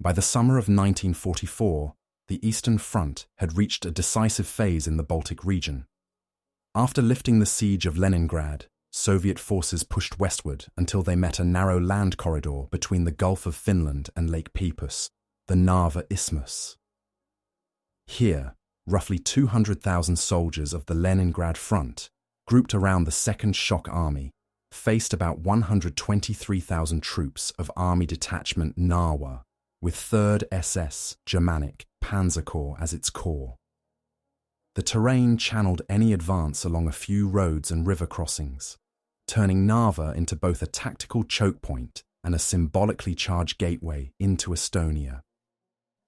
By the summer of 1944, the Eastern Front had reached a decisive phase in the Baltic region. After lifting the siege of Leningrad, Soviet forces pushed westward until they met a narrow land corridor between the Gulf of Finland and Lake Peipus, the Narva Isthmus. Here, roughly 200,000 soldiers of the Leningrad Front, grouped around the Second Shock Army, faced about 123,000 troops of Army Detachment Narwa, with 3rd SS Germanic Panzer Corps as its core. The terrain channeled any advance along a few roads and river crossings, turning Narva into both a tactical choke point and a symbolically charged gateway into Estonia.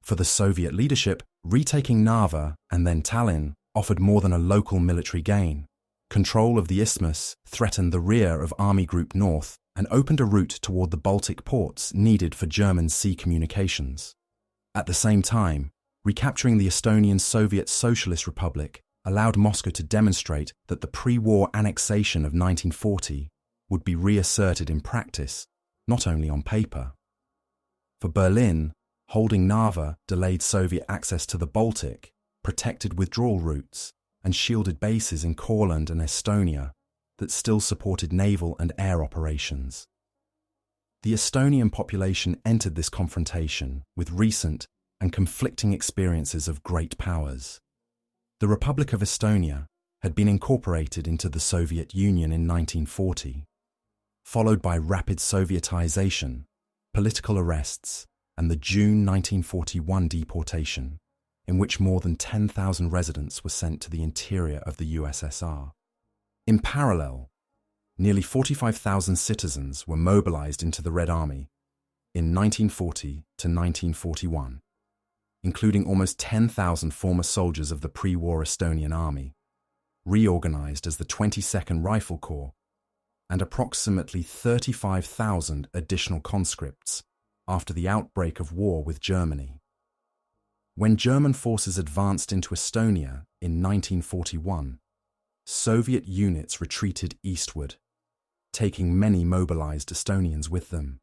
For the Soviet leadership, retaking Narva and then Tallinn offered more than a local military gain. Control of the isthmus threatened the rear of Army Group North and opened a route toward the Baltic ports needed for German sea communications. At the same time, recapturing the Estonian Soviet Socialist Republic allowed Moscow to demonstrate that the pre-war annexation of 1940 would be reasserted in practice, not only on paper. For Berlin, holding Narva delayed Soviet access to the Baltic, protected withdrawal routes, and shielded bases in Courland and Estonia that still supported naval and air operations. The Estonian population entered this confrontation with recent and conflicting experiences of great powers. The Republic of Estonia had been incorporated into the Soviet Union in 1940, followed by rapid Sovietization, political arrests, and the June 1941 deportation, in which more than 10,000 residents were sent to the interior of the USSR. In parallel, nearly 45,000 citizens were mobilized into the Red Army in 1940 to 1941, including almost 10,000 former soldiers of the pre-war Estonian Army, reorganized as the 22nd Rifle Corps, and approximately 35,000 additional conscripts after the outbreak of war with Germany. When German forces advanced into Estonia in 1941, Soviet units retreated eastward, taking many mobilized Estonians with them.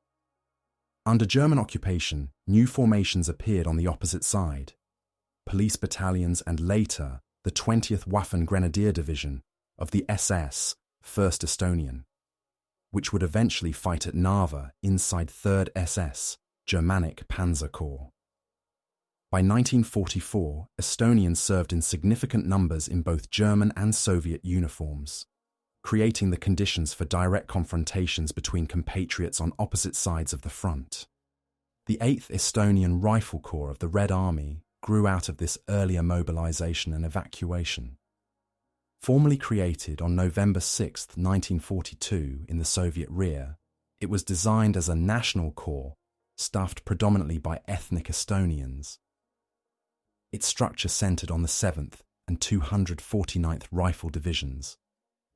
Under German occupation, new formations appeared on the opposite side, police battalions and later the 20th Waffen Grenadier Division of the SS 1st Estonian, which would eventually fight at Narva inside 3rd SS Germanic Panzer Corps. By 1944, Estonians served in significant numbers in both German and Soviet uniforms, creating the conditions for direct confrontations between compatriots on opposite sides of the front. The 8th Estonian Rifle Corps of the Red Army grew out of this earlier mobilization and evacuation. Formally created on November 6, 1942 in the Soviet rear, it was designed as a national corps staffed predominantly by ethnic Estonians. Its structure centered on the 7th and 249th Rifle Divisions,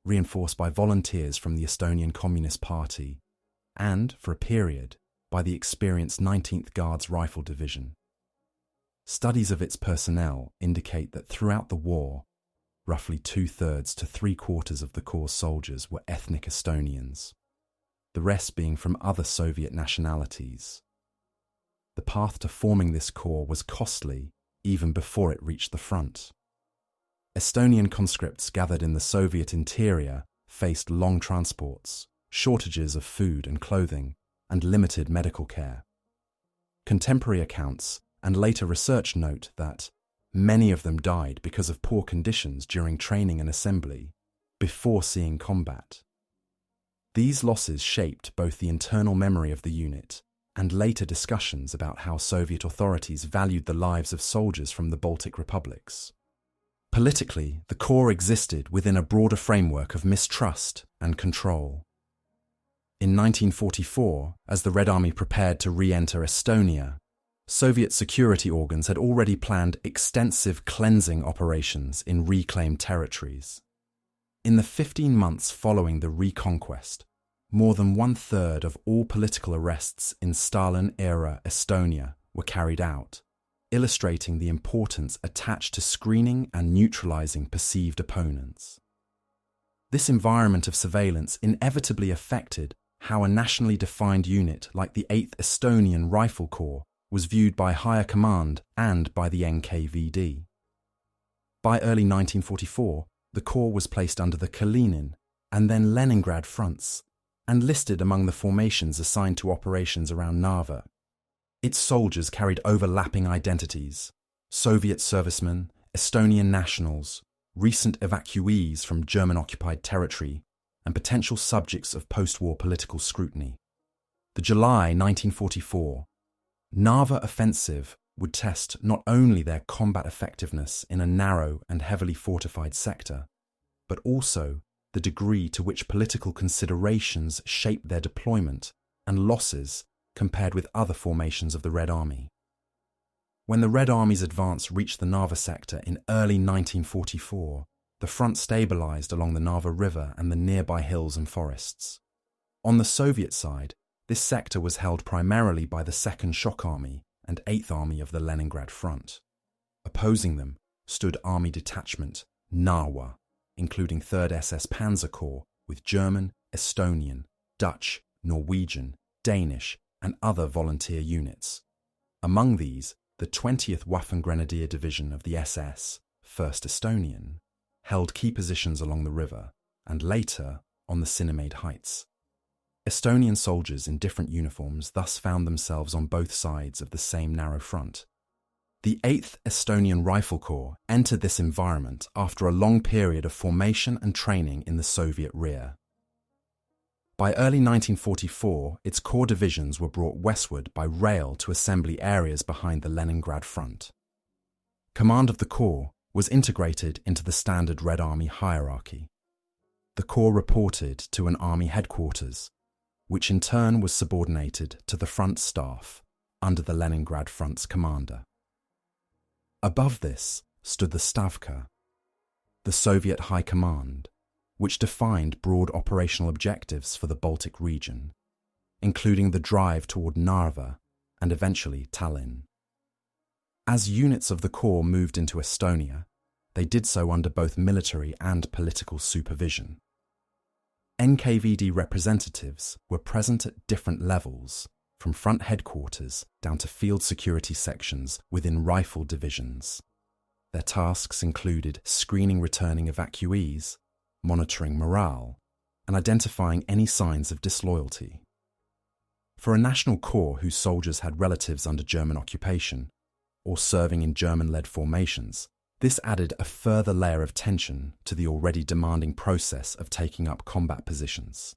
reinforced by volunteers from the Estonian Communist Party, and, for a period, by the experienced 19th Guards Rifle Division. Studies of its personnel indicate that throughout the war, roughly 2/3 to 3/4 of the Corps' soldiers were ethnic Estonians, the rest being from other Soviet nationalities. The path to forming this corps was costly even before it reached the front. Estonian conscripts gathered in the Soviet interior faced long transports, shortages of food and clothing, and limited medical care. Contemporary accounts and later research note that many of them died because of poor conditions during training and assembly before seeing combat. These losses shaped both the internal memory of the unit and later discussions about how Soviet authorities valued the lives of soldiers from the Baltic republics. Politically, the Corps existed within a broader framework of mistrust and control. In 1944, as the Red Army prepared to re-enter Estonia, Soviet security organs had already planned extensive cleansing operations in reclaimed territories. In the 15 months following the reconquest, more than 1/3 of all political arrests in Stalin-era Estonia were carried out, illustrating the importance attached to screening and neutralizing perceived opponents. This environment of surveillance inevitably affected how a nationally defined unit like the 8th Estonian Rifle Corps was viewed by higher command and by the NKVD. By early 1944, the Corps was placed under the Kalinin and then Leningrad fronts and listed among the formations assigned to operations around Narva. Its soldiers carried overlapping identities: Soviet servicemen, Estonian nationals, recent evacuees from German-occupied territory, and potential subjects of post-war political scrutiny. The July 1944 Narva offensive would test not only their combat effectiveness in a narrow and heavily fortified sector, but also the degree to which political considerations shaped their deployment and losses compared with other formations of the Red Army. When the Red Army's advance reached the Narva sector in early 1944, the front stabilized along the Narva River and the nearby hills and forests. On the Soviet side, this sector was held primarily by the 2nd Shock Army and 8th Army of the Leningrad Front. Opposing them stood Army Detachment Narwa, including 3rd SS Panzer Corps with German, Estonian, Dutch, Norwegian, Danish, and other volunteer units. Among these, the 20th Waffen-Grenadier Division of the SS, 1st Estonian, held key positions along the river and later on the Sinimäed Heights. Estonian soldiers in different uniforms thus found themselves on both sides of the same narrow front. The 8th Estonian Rifle Corps entered this environment after a long period of formation and training in the Soviet rear. By early 1944, its core divisions were brought westward by rail to assembly areas behind the Leningrad front. Command of the Corps was integrated into the standard Red Army hierarchy. The Corps reported to an Army headquarters, which in turn was subordinated to the front staff under the Leningrad front's commander. Above this stood the Stavka, the Soviet High Command, which defined broad operational objectives for the Baltic region, including the drive toward Narva and eventually Tallinn. As units of the Corps moved into Estonia, they did so under both military and political supervision. NKVD representatives were present at different levels, from front headquarters down to field security sections within rifle divisions. Their tasks included screening returning evacuees, monitoring morale, and identifying any signs of disloyalty. For a national corps whose soldiers had relatives under German occupation, or serving in German-led formations, this added a further layer of tension to the already demanding process of taking up combat positions.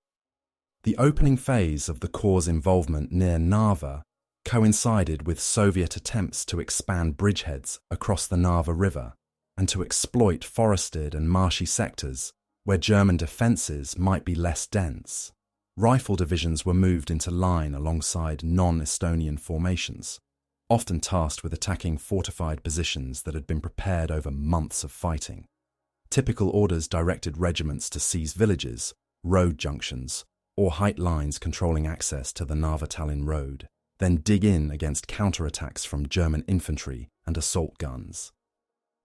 The opening phase of the Corps' involvement near Narva coincided with Soviet attempts to expand bridgeheads across the Narva River and to exploit forested and marshy sectors where German defences might be less dense. Rifle divisions were moved into line alongside non-Estonian formations, often tasked with attacking fortified positions that had been prepared over months of fighting. Typical orders directed regiments to seize villages, road junctions, or height lines controlling access to the Narva-Tallinn road, then dig in against counterattacks from German infantry and assault guns.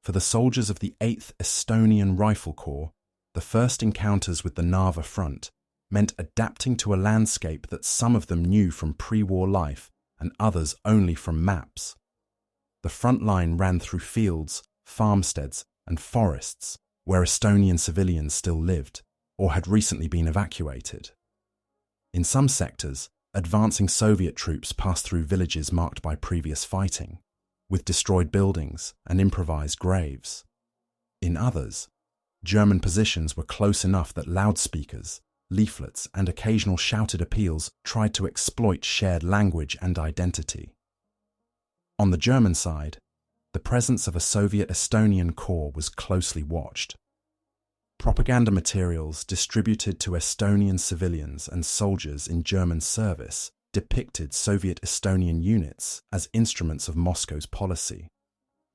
For the soldiers of the 8th Estonian Rifle Corps, the first encounters with the Narva front meant adapting to a landscape that some of them knew from pre-war life and others only from maps. The front line ran through fields, farmsteads, and forests where Estonian civilians still lived or had recently been evacuated. In some sectors, advancing Soviet troops passed through villages marked by previous fighting, with destroyed buildings and improvised graves. In others, German positions were close enough that loudspeakers, leaflets, and occasional shouted appeals tried to exploit shared language and identity. On the German side, the presence of a Soviet Estonian corps was closely watched. Propaganda materials distributed to Estonian civilians and soldiers in German service depicted Soviet Estonian units as instruments of Moscow's policy,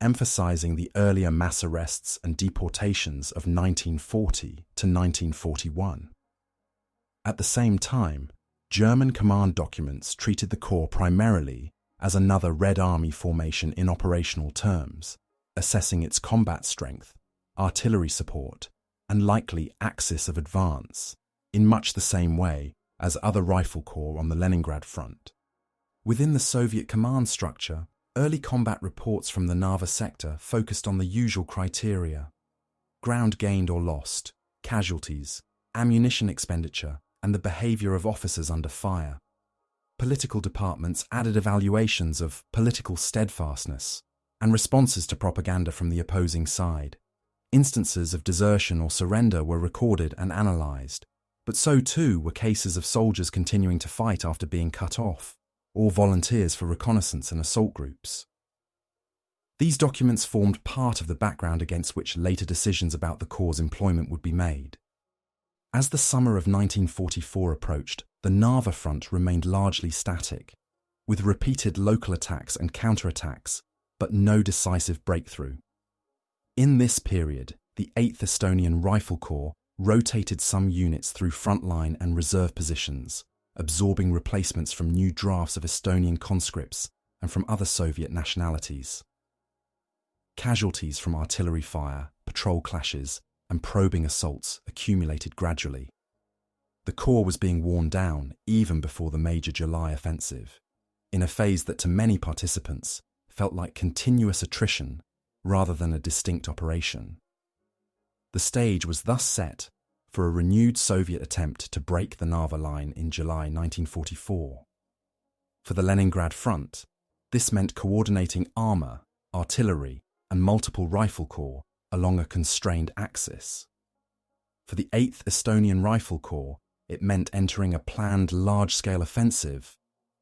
emphasizing the earlier mass arrests and deportations of 1940 to 1941. At the same time, German command documents treated the Corps primarily as another Red Army formation in operational terms, assessing its combat strength, artillery support, and likely axis of advance, in much the same way as other rifle corps on the Leningrad front. Within the Soviet command structure, early combat reports from the Narva sector focused on the usual criteria: ground gained or lost, casualties, ammunition expenditure, and the behavior of officers under fire. Political departments added evaluations of political steadfastness and responses to propaganda from the opposing side. Instances of desertion or surrender were recorded and analysed, but so too were cases of soldiers continuing to fight after being cut off, or volunteers for reconnaissance and assault groups. These documents formed part of the background against which later decisions about the Corps' employment would be made. As the summer of 1944 approached, the Narva front remained largely static, with repeated local attacks and counterattacks, but no decisive breakthrough. In this period, the 8th Estonian Rifle Corps rotated some units through frontline and reserve positions, absorbing replacements from new drafts of Estonian conscripts and from other Soviet nationalities. Casualties from artillery fire, patrol clashes, and probing assaults accumulated gradually. The Corps was being worn down even before the major July offensive, in a phase that to many participants felt like continuous attrition rather than a distinct operation. The stage was thus set for a renewed Soviet attempt to break the Narva line in July 1944. For the Leningrad front, this meant coordinating armour, artillery, and multiple rifle corps along a constrained axis. For the 8th Estonian Rifle Corps, it meant entering a planned large-scale offensive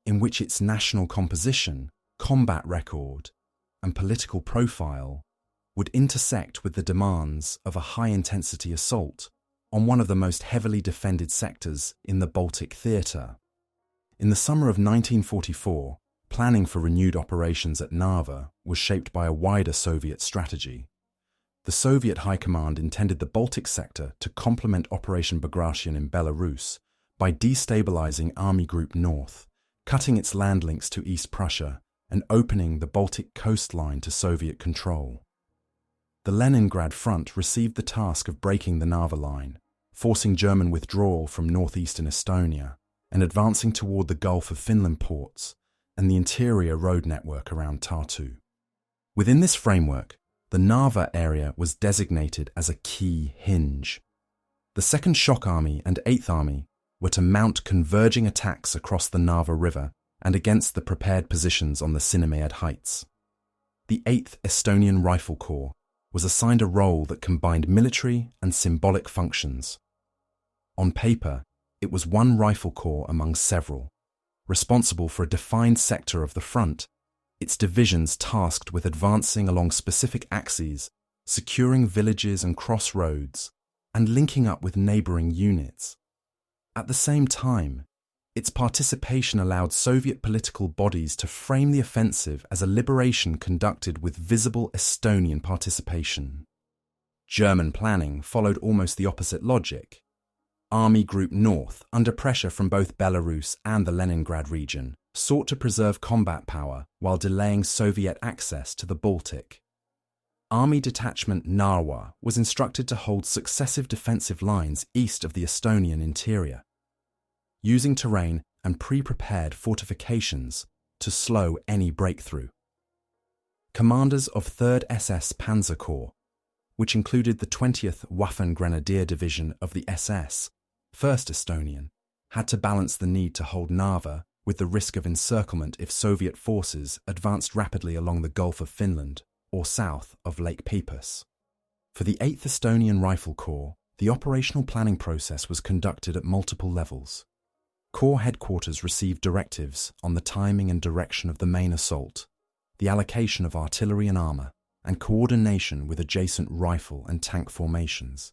in which its national composition, combat record, and political profile would intersect with the demands of a high-intensity assault on one of the most heavily defended sectors in the Baltic theatre. In the summer of 1944, planning for renewed operations at Narva was shaped by a wider Soviet strategy. The Soviet High Command intended the Baltic sector to complement Operation Bagration in Belarus by destabilizing Army Group North, cutting its land links to East Prussia, and opening the Baltic coastline to Soviet control. The Leningrad front received the task of breaking the Narva line, forcing German withdrawal from northeastern Estonia, and advancing toward the Gulf of Finland ports and the interior road network around Tartu. Within this framework, the Narva area was designated as a key hinge. The 2nd Shock Army and 8th Army were to mount converging attacks across the Narva River and against the prepared positions on the Sinimäed Heights. The 8th Estonian Rifle Corps was assigned a role that combined military and symbolic functions. On paper, it was one rifle corps among several, responsible for a defined sector of the front, its divisions tasked with advancing along specific axes, securing villages and crossroads, and linking up with neighbouring units. At the same time, its participation allowed Soviet political bodies to frame the offensive as a liberation conducted with visible Estonian participation. German planning followed almost the opposite logic. Army Group North, under pressure from both Belarus and the Leningrad region, sought to preserve combat power while delaying Soviet access to the Baltic. Army Detachment Narwa was instructed to hold successive defensive lines east of the Estonian interior, using terrain and pre-prepared fortifications to slow any breakthrough. Commanders of 3rd SS Panzer Corps, which included the 20th Waffen Grenadier Division of the SS, 1st Estonian, had to balance the need to hold Narva with the risk of encirclement if Soviet forces advanced rapidly along the Gulf of Finland or south of Lake Peipus. For the 8th Estonian Rifle Corps, the operational planning process was conducted at multiple levels. Corps headquarters received directives on the timing and direction of the main assault, the allocation of artillery and armour, and coordination with adjacent rifle and tank formations.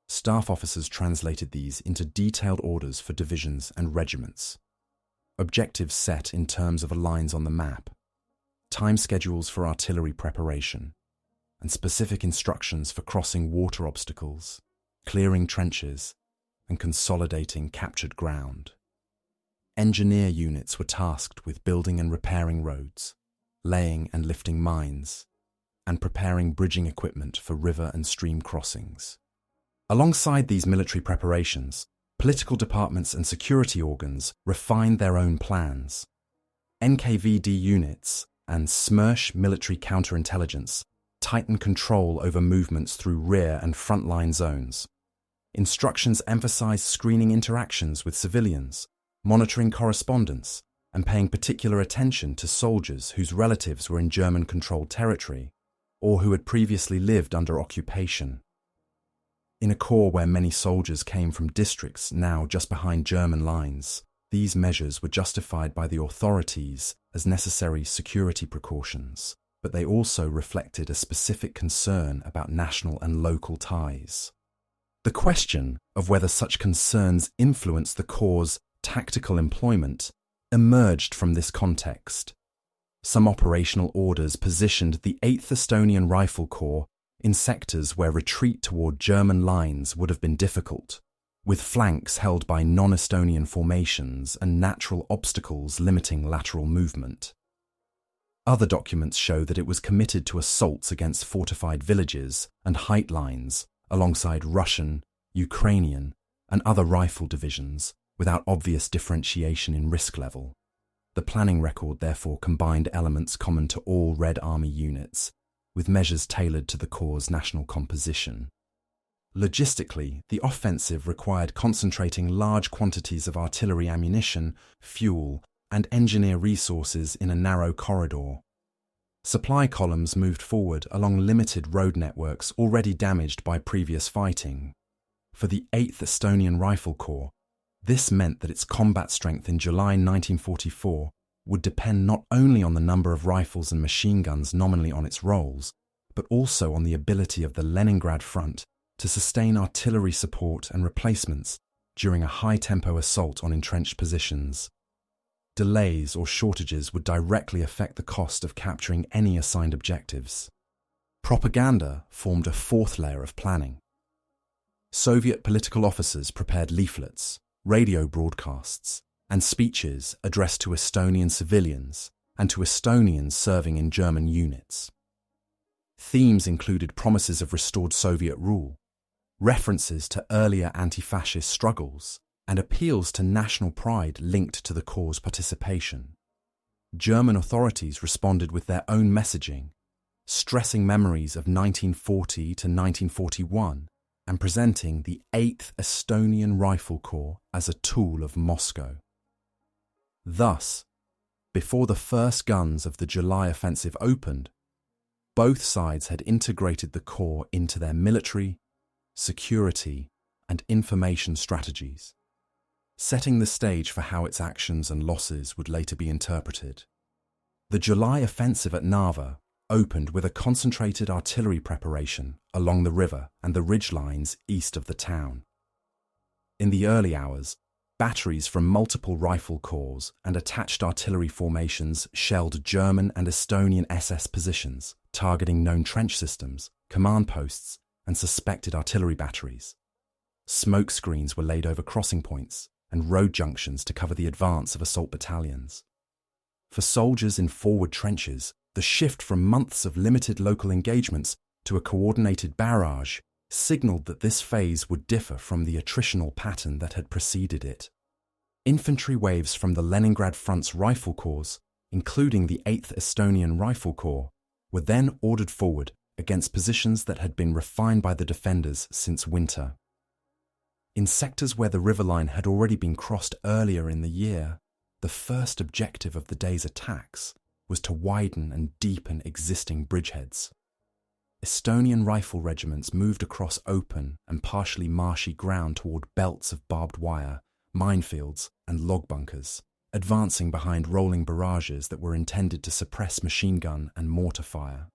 Staff officers translated these into detailed orders for divisions and regiments. Objectives set in terms of lines on the map, time schedules for artillery preparation, and specific instructions for crossing water obstacles, clearing trenches, and consolidating captured ground. Engineer units were tasked with building and repairing roads, laying and lifting mines, and preparing bridging equipment for river and stream crossings. Alongside these military preparations, political departments and security organs refined their own plans. NKVD units and SMERSH military counterintelligence tighten control over movements through rear and frontline zones. Instructions emphasize screening interactions with civilians, monitoring correspondence, and paying particular attention to soldiers whose relatives were in German-controlled territory or who had previously lived under occupation. In a corps where many soldiers came from districts now just behind German lines, these measures were justified by the authorities as necessary security precautions, but they also reflected a specific concern about national and local ties. The question of whether such concerns influenced the corps' tactical employment emerged from this context. Some operational orders positioned the 8th Estonian Rifle Corps in sectors where retreat toward German lines would have been difficult, with flanks held by non-Estonian formations and natural obstacles limiting lateral movement. Other documents show that it was committed to assaults against fortified villages and height lines alongside Russian, Ukrainian, and other rifle divisions without obvious differentiation in risk level. The planning record therefore combined elements common to all Red Army units, with measures tailored to the corps' national composition. Logistically, the offensive required concentrating large quantities of artillery ammunition, fuel, and engineer resources in a narrow corridor. Supply columns moved forward along limited road networks already damaged by previous fighting. For the 8th Estonian Rifle Corps, this meant that its combat strength in July 1944 would depend not only on the number of rifles and machine guns nominally on its rolls, but also on the ability of the Leningrad front to sustain artillery support and replacements during a high-tempo assault on entrenched positions. Delays or shortages would directly affect the cost of capturing any assigned objectives. Propaganda formed a fourth layer of planning. Soviet political officers prepared leaflets, radio broadcasts, and speeches addressed to Estonian civilians and to Estonians serving in German units. Themes included promises of restored Soviet rule, references to earlier anti-fascist struggles, and appeals to national pride linked to the corps' participation. German authorities responded with their own messaging, stressing memories of 1940 to 1941 and presenting the 8th Estonian Rifle Corps as a tool of Moscow. Thus, before the first guns of the July offensive opened, both sides had integrated the corps into their military, security, and information strategies, setting the stage for how its actions and losses would later be interpreted. The July offensive at Narva opened with a concentrated artillery preparation along the river and the ridge lines east of the town. In the early hours, batteries from multiple rifle corps and attached artillery formations shelled German and Estonian SS positions, targeting known trench systems, command posts, and suspected artillery batteries. Smoke screens were laid over crossing points and road junctions to cover the advance of assault battalions. For soldiers in forward trenches, the shift from months of limited local engagements to a coordinated barrage signalled that this phase would differ from the attritional pattern that had preceded it. Infantry waves from the Leningrad Front's rifle corps, including the 8th Estonian Rifle Corps, were then ordered forward against positions that had been refined by the defenders since winter. In sectors where the river line had already been crossed earlier in the year, the first objective of the day's attacks was to widen and deepen existing bridgeheads. Estonian rifle regiments moved across open and partially marshy ground toward belts of barbed wire, minefields, and log bunkers, advancing behind rolling barrages that were intended to suppress machine gun and mortar fire.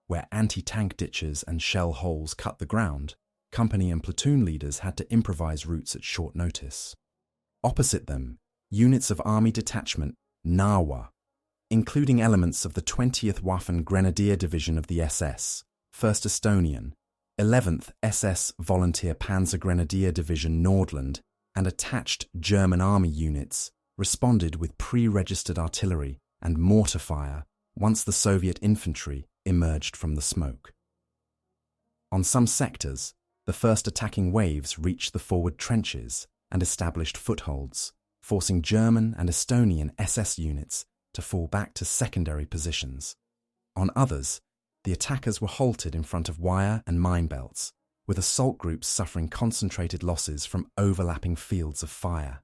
Where anti-tank ditches and shell holes cut the ground, company and platoon leaders had to improvise routes at short notice. Opposite them, units of Army Detachment Narva, including elements of the 20th Waffen Grenadier Division of the SS, 1st Estonian, 11th SS Volunteer Panzer Grenadier Division Nordland, and attached German Army units, responded with pre-registered artillery and mortar fire once the Soviet infantry emerged from the smoke. On some sectors, the first attacking waves reached the forward trenches and established footholds, forcing German and Estonian SS units to fall back to secondary positions. On others, the attackers were halted in front of wire and mine belts, with assault groups suffering concentrated losses from overlapping fields of fire.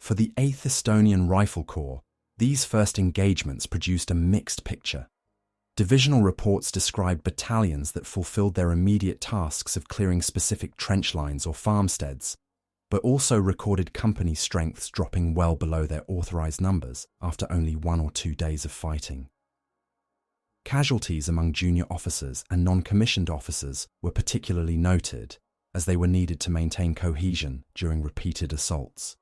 For the 8th Estonian Rifle Corps, these first engagements produced a mixed picture. Divisional reports described battalions that fulfilled their immediate tasks of clearing specific trench lines or farmsteads, but also recorded company strengths dropping well below their authorized numbers after only 1 or 2 days of fighting. Casualties among junior officers and non-commissioned officers were particularly noted, as they were needed to maintain cohesion during repeated assaults.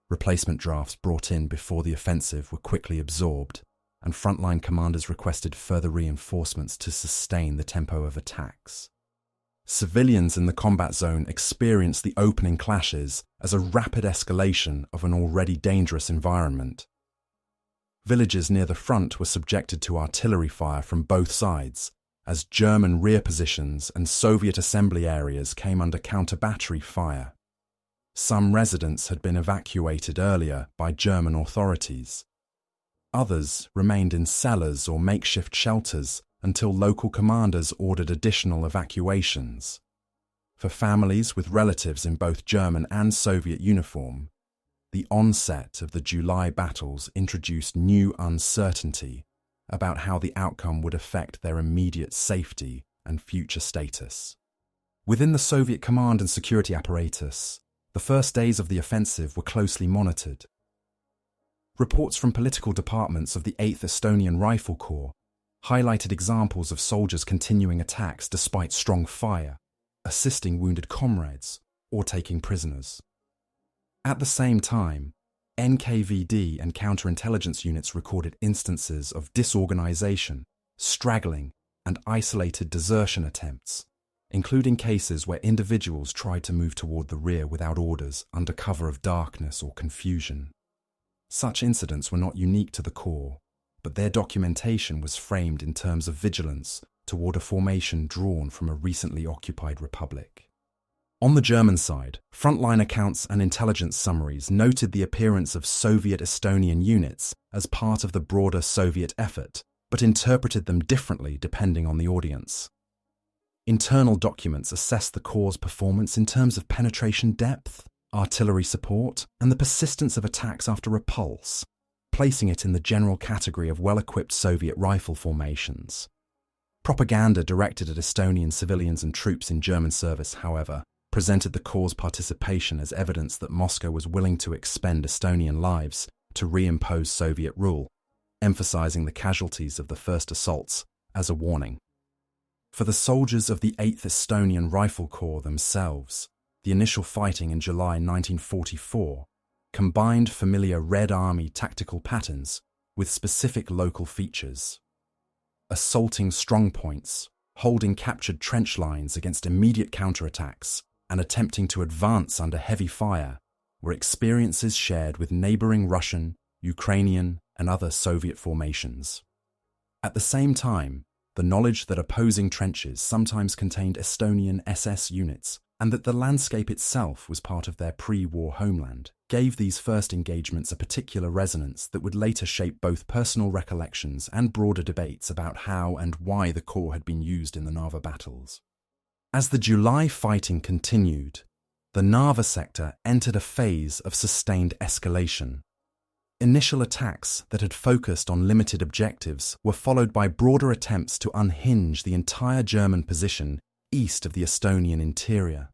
Replacement drafts brought in before the offensive were quickly absorbed, and frontline commanders requested further reinforcements to sustain the tempo of attacks. Civilians in the combat zone experienced the opening clashes as a rapid escalation of an already dangerous environment. Villages near the front were subjected to artillery fire from both sides, as German rear positions and Soviet assembly areas came under counter-battery fire. Some residents had been evacuated earlier by German authorities. Others remained in cellars or makeshift shelters until local commanders ordered additional evacuations. For families with relatives in both German and Soviet uniform, the onset of the July battles introduced new uncertainty about how the outcome would affect their immediate safety and future status. Within the Soviet command and security apparatus, the first days of the offensive were closely monitored. Reports from political departments of the 8th Estonian Rifle Corps highlighted examples of soldiers continuing attacks despite strong fire, assisting wounded comrades, or taking prisoners. At the same time, NKVD and counterintelligence units recorded instances of disorganization, straggling, and isolated desertion attempts, including cases where individuals tried to move toward the rear without orders under cover of darkness or confusion. Such incidents were not unique to the Corps, but their documentation was framed in terms of vigilance toward a formation drawn from a recently occupied republic. On the German side, frontline accounts and intelligence summaries noted the appearance of Soviet Estonian units as part of the broader Soviet effort, but interpreted them differently depending on the audience. Internal documents assessed the Corps' performance in terms of penetration depth, artillery support, and the persistence of attacks after repulse, placing it in the general category of well-equipped Soviet rifle formations. Propaganda directed at Estonian civilians and troops in German service, however, presented the Corps' participation as evidence that Moscow was willing to expend Estonian lives to reimpose Soviet rule, emphasizing the casualties of the first assaults as a warning. For the soldiers of the 8th Estonian Rifle Corps themselves, the initial fighting in July 1944 combined familiar Red Army tactical patterns with specific local features. Assaulting strongpoints, holding captured trench lines against immediate counterattacks, and attempting to advance under heavy fire were experiences shared with neighboring Russian, Ukrainian, and other Soviet formations. At the same time, the knowledge that opposing trenches sometimes contained Estonian SS units and that the landscape itself was part of their pre-war homeland gave these first engagements a particular resonance that would later shape both personal recollections and broader debates about how and why the Corps had been used in the Narva battles. As the July fighting continued, the Narva sector entered a phase of sustained escalation. Initial attacks that had focused on limited objectives were followed by broader attempts to unhinge the entire German position east of the Estonian interior.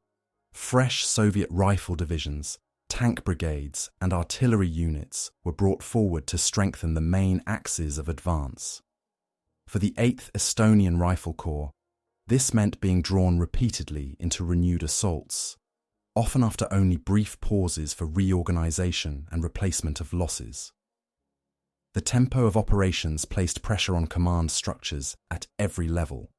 Fresh Soviet rifle divisions, tank brigades, and artillery units were brought forward to strengthen the main axes of advance. For the 8th Estonian Rifle Corps, this meant being drawn repeatedly into renewed assaults, often after only brief pauses for reorganization and replacement of losses. The tempo of operations placed pressure on command structures at every level.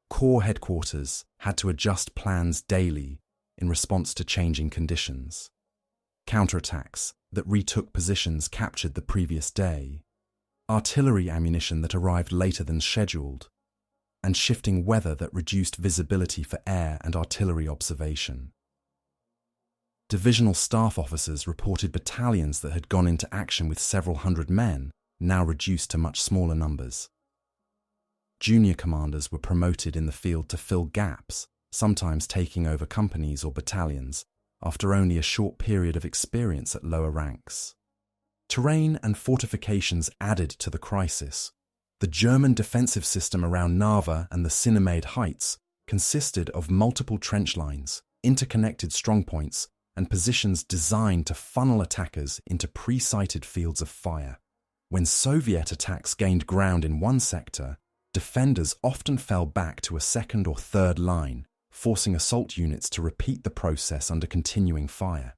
Corps headquarters had to adjust plans daily in response to changing conditions. Counterattacks that retook positions captured the previous day, artillery ammunition that arrived later than scheduled, and shifting weather that reduced visibility for air and artillery observation. Divisional staff officers reported battalions that had gone into action with several hundred men now reduced to much smaller numbers. Junior commanders were promoted in the field to fill gaps, sometimes taking over companies or battalions, after only a short period of experience at lower ranks. Terrain and fortifications added to the crisis. The German defensive system around Narva and the Sinaimide Heights consisted of multiple trench lines, interconnected strongpoints, and positions designed to funnel attackers into pre-sighted fields of fire. When Soviet attacks gained ground in one sector, defenders often fell back to a second or third line, forcing assault units to repeat the process under continuing fire.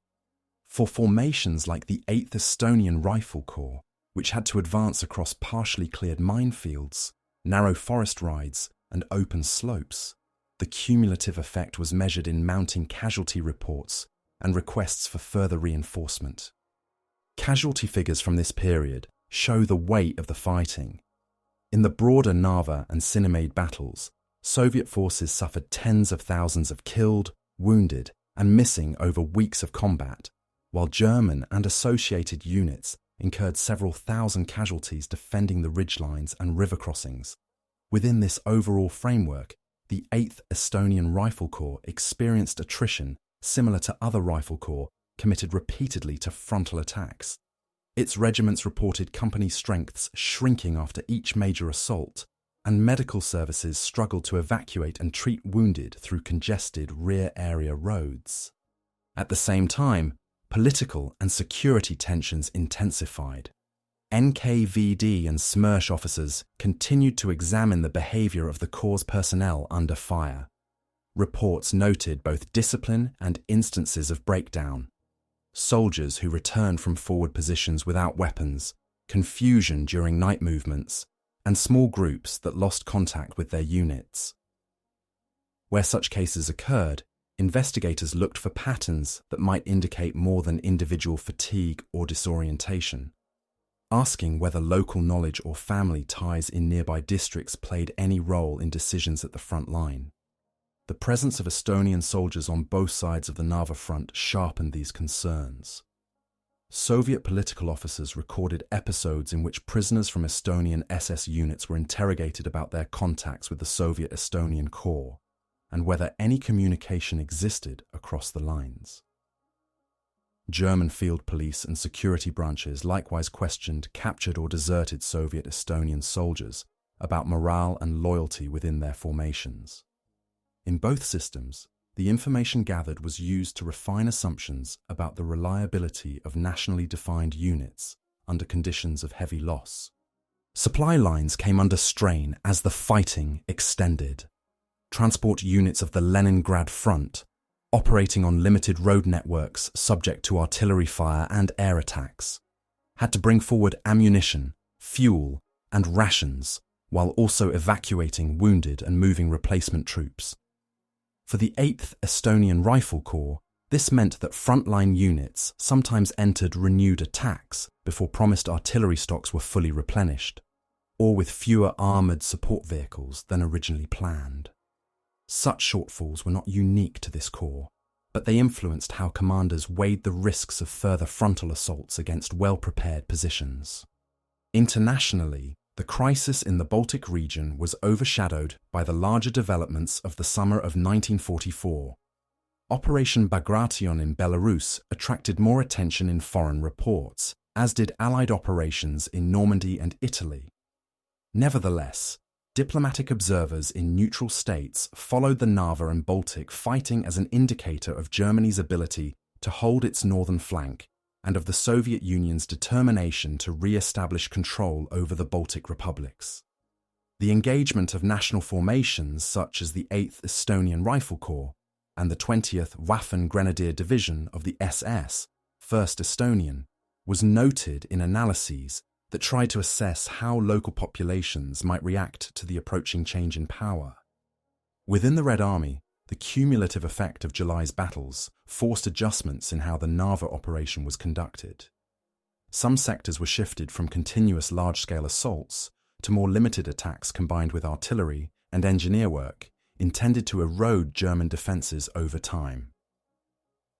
For formations like the 8th Estonian Rifle Corps, which had to advance across partially cleared minefields, narrow forest rides, and open slopes, the cumulative effect was measured in mounting casualty reports and requests for further reinforcement. Casualty figures from this period show the weight of the fighting. In the broader Narva and Sinaimide battles, Soviet forces suffered tens of thousands of killed, wounded, and missing over weeks of combat, while German and associated units incurred several thousand casualties defending the ridgelines and river crossings. Within this overall framework, the 8th Estonian Rifle Corps experienced attrition similar to other rifle corps committed repeatedly to frontal attacks. Its regiments reported company strengths shrinking after each major assault, and medical services struggled to evacuate and treat wounded through congested rear area roads. At the same time, political and security tensions intensified. NKVD and SMERSH officers continued to examine the behavior of the Corps' personnel under fire. Reports noted both discipline and instances of breakdown. Soldiers who returned from forward positions without weapons, confusion during night movements, and small groups that lost contact with their units. Where such cases occurred, investigators looked for patterns that might indicate more than individual fatigue or disorientation, asking whether local knowledge or family ties in nearby districts played any role in decisions at the front line. The presence of Estonian soldiers on both sides of the Narva front sharpened these concerns. Soviet political officers recorded episodes in which prisoners from Estonian SS units were interrogated about their contacts with the Soviet Estonian Corps and whether any communication existed across the lines. German field police and security branches likewise questioned captured or deserted Soviet Estonian soldiers about morale and loyalty within their formations. In both systems, the information gathered was used to refine assumptions about the reliability of nationally defined units under conditions of heavy loss. Supply lines came under strain as the fighting extended. Transport units of the Leningrad front, operating on limited road networks subject to artillery fire and air attacks, had to bring forward ammunition, fuel, and rations while also evacuating wounded and moving replacement troops. For the 8th Estonian Rifle Corps, this meant that frontline units sometimes entered renewed attacks before promised artillery stocks were fully replenished, or with fewer armoured support vehicles than originally planned. Such shortfalls were not unique to this corps, but they influenced how commanders weighed the risks of further frontal assaults against well-prepared positions. Internationally, the crisis in the Baltic region was overshadowed by the larger developments of the summer of 1944. Operation Bagration in Belarus attracted more attention in foreign reports, as did Allied operations in Normandy and Italy. Nevertheless, diplomatic observers in neutral states followed the Narva and Baltic fighting as an indicator of Germany's ability to hold its northern flank and of the Soviet Union's determination to re-establish control over the Baltic republics. The engagement of national formations such as the 8th Estonian Rifle Corps and the 20th Waffen Grenadier Division of the SS, 1st Estonian, was noted in analyses that tried to assess how local populations might react to the approaching change in power. Within the Red Army, the cumulative effect of July's battles forced adjustments in how the Narva operation was conducted. Some sectors were shifted from continuous large-scale assaults to more limited attacks combined with artillery and engineer work intended to erode German defences over time.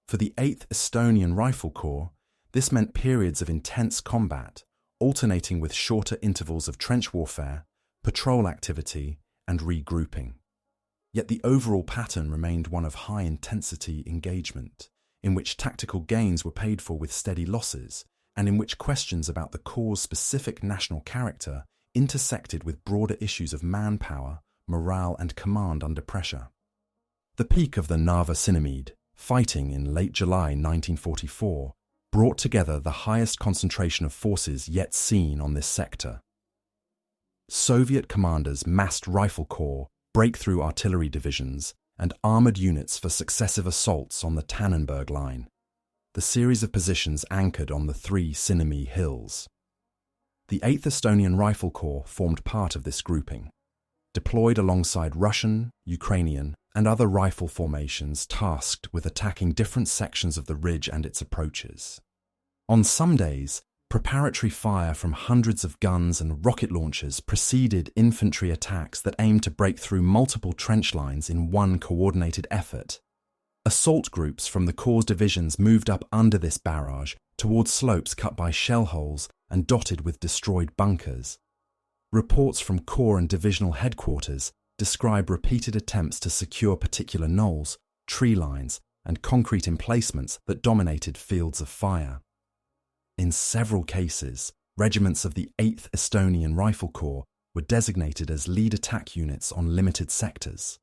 For the 8th Estonian Rifle Corps, this meant periods of intense combat, alternating with shorter intervals of trench warfare, patrol activity, and regrouping. Yet the overall pattern remained one of high-intensity engagement, in which tactical gains were paid for with steady losses, and in which questions about the Corps' specific national character intersected with broader issues of manpower, morale, and command under pressure. The peak of the Narva Synod, fighting in late July 1944, brought together the highest concentration of forces yet seen on this sector. Soviet commanders massed rifle corps, breakthrough artillery divisions, and armoured units for successive assaults on the Tannenberg Line, the series of positions anchored on the three Sinomi hills. The 8th Estonian Rifle Corps formed part of this grouping, deployed alongside Russian, Ukrainian, and other rifle formations tasked with attacking different sections of the ridge and its approaches. On some days, preparatory fire from hundreds of guns and rocket launchers preceded infantry attacks that aimed to break through multiple trench lines in one coordinated effort. Assault groups from the Corps' divisions moved up under this barrage towards slopes cut by shell holes and dotted with destroyed bunkers. Reports from Corps and divisional headquarters describe repeated attempts to secure particular knolls, tree lines, and concrete emplacements that dominated fields of fire. In several cases, regiments of the 8th Estonian Rifle Corps were designated as lead attack units on limited sectors,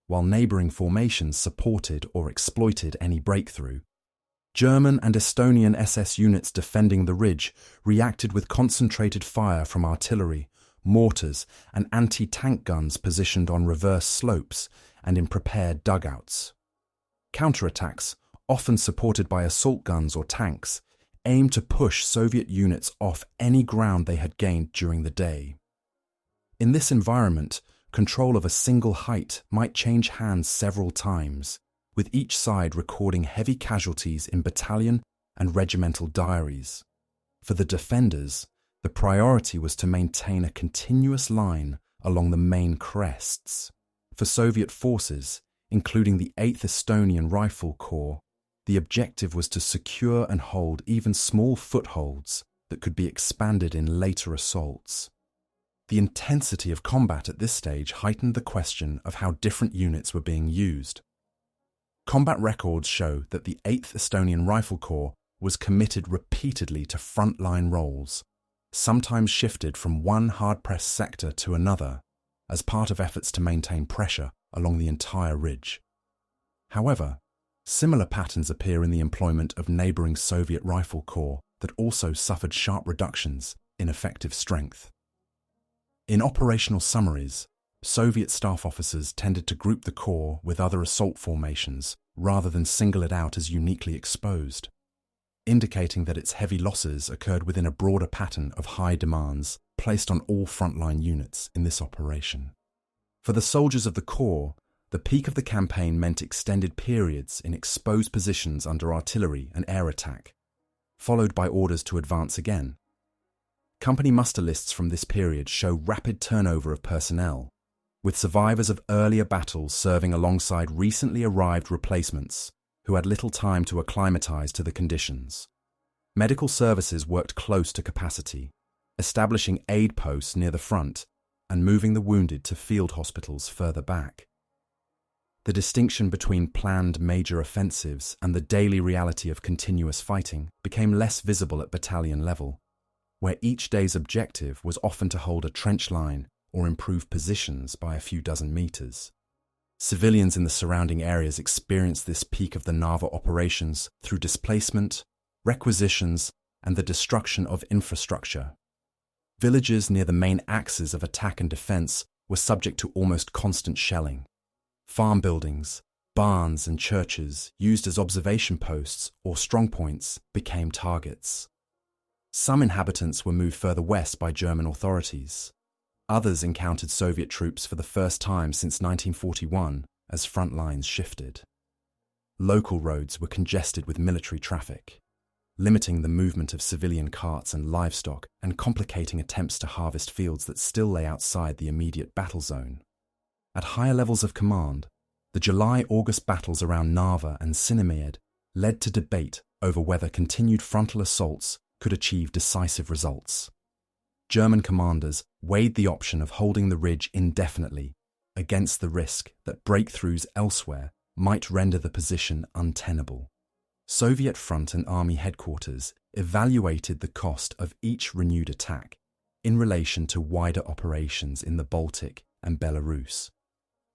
while neighbouring formations supported or exploited any breakthrough. German and Estonian SS units defending the ridge reacted with concentrated fire from artillery, mortars, and anti-tank guns positioned on reverse slopes and in prepared dugouts. Counterattacks, often supported by assault guns or tanks, aimed to push Soviet units off any ground they had gained during the day. In this environment, control of a single height might change hands several times, with each side recording heavy casualties in battalion and regimental diaries. For the defenders, the priority was to maintain a continuous line along the main crests. For Soviet forces, including the 8th Estonian Rifle Corps, the objective was to secure and hold even small footholds that could be expanded in later assaults. The intensity of combat at this stage heightened the question of how different units were being used. Combat records show that the 8th Estonian Rifle Corps was committed repeatedly to frontline roles, sometimes shifted from one hard-pressed sector to another, as part of efforts to maintain pressure along the entire ridge. However, similar patterns appear in the employment of neighbouring Soviet Rifle Corps that also suffered sharp reductions in effective strength. In operational summaries, Soviet staff officers tended to group the Corps with other assault formations rather than single it out as uniquely exposed, indicating that its heavy losses occurred within a broader pattern of high demands placed on all frontline units in this operation. For the soldiers of the Corps, the peak of the campaign meant extended periods in exposed positions under artillery and air attack, followed by orders to advance again. Company muster lists from this period show rapid turnover of personnel, with survivors of earlier battles serving alongside recently arrived replacements who had little time to acclimatise to the conditions. Medical services worked close to capacity, establishing aid posts near the front and moving the wounded to field hospitals further back. The distinction between planned major offensives and the daily reality of continuous fighting became less visible at battalion level, where each day's objective was often to hold a trench line or improve positions by a few dozen metres. Civilians in the surrounding areas experienced this peak of the Narva operations through displacement, requisitions, and the destruction of infrastructure. Villages near the main axes of attack and defence were subject to almost constant shelling. Farm buildings, barns and churches used as observation posts or strongpoints became targets. Some inhabitants were moved further west by German authorities. Others encountered Soviet troops for the first time since 1941 as front lines shifted. Local roads were congested with military traffic, limiting the movement of civilian carts and livestock and complicating attempts to harvest fields that still lay outside the immediate battle zone. At higher levels of command, the July-August battles around Narva and Sinomi led to debate over whether continued frontal assaults could achieve decisive results. German commanders weighed the option of holding the ridge indefinitely against the risk that breakthroughs elsewhere might render the position untenable. Soviet front and army headquarters evaluated the cost of each renewed attack in relation to wider operations in the Baltic and Belarus.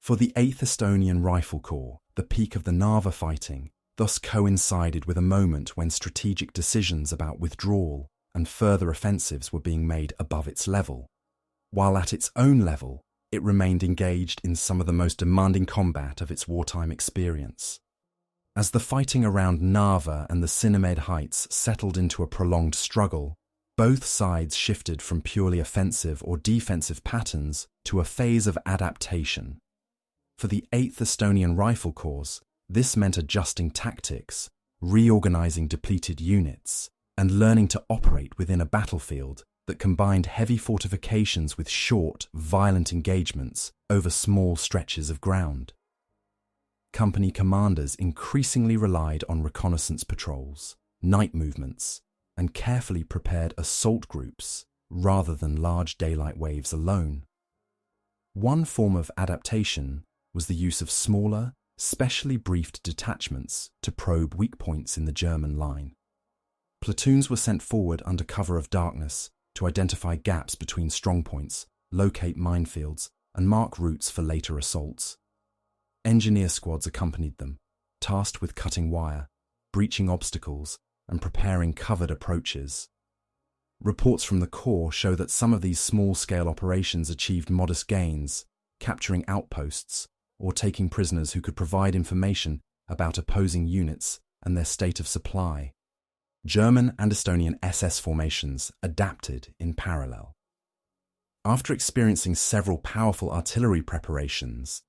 For the 8th Estonian Rifle Corps, the peak of the Narva fighting thus coincided with a moment when strategic decisions about withdrawal and further offensives were being made above its level, while at its own level it remained engaged in some of the most demanding combat of its wartime experience. As the fighting around Narva and the Sinimäed Heights settled into a prolonged struggle, both sides shifted from purely offensive or defensive patterns to a phase of adaptation. For the 8th Estonian Rifle Corps, this meant adjusting tactics, reorganizing depleted units, and learning to operate within a battlefield that combined heavy fortifications with short, violent engagements over small stretches of ground. Company commanders increasingly relied on reconnaissance patrols, night movements, and carefully prepared assault groups rather than large daylight waves alone. One form of adaptation was the use of smaller, specially briefed detachments to probe weak points in the German line. Platoons were sent forward under cover of darkness to identify gaps between strongpoints, locate minefields, and mark routes for later assaults. Engineer squads accompanied them, tasked with cutting wire, breaching obstacles, and preparing covered approaches. Reports from the Corps show that some of these small-scale operations achieved modest gains, capturing outposts or taking prisoners who could provide information about opposing units and their state of supply. German and Estonian SS formations adapted in parallel. After experiencing several powerful artillery preparations,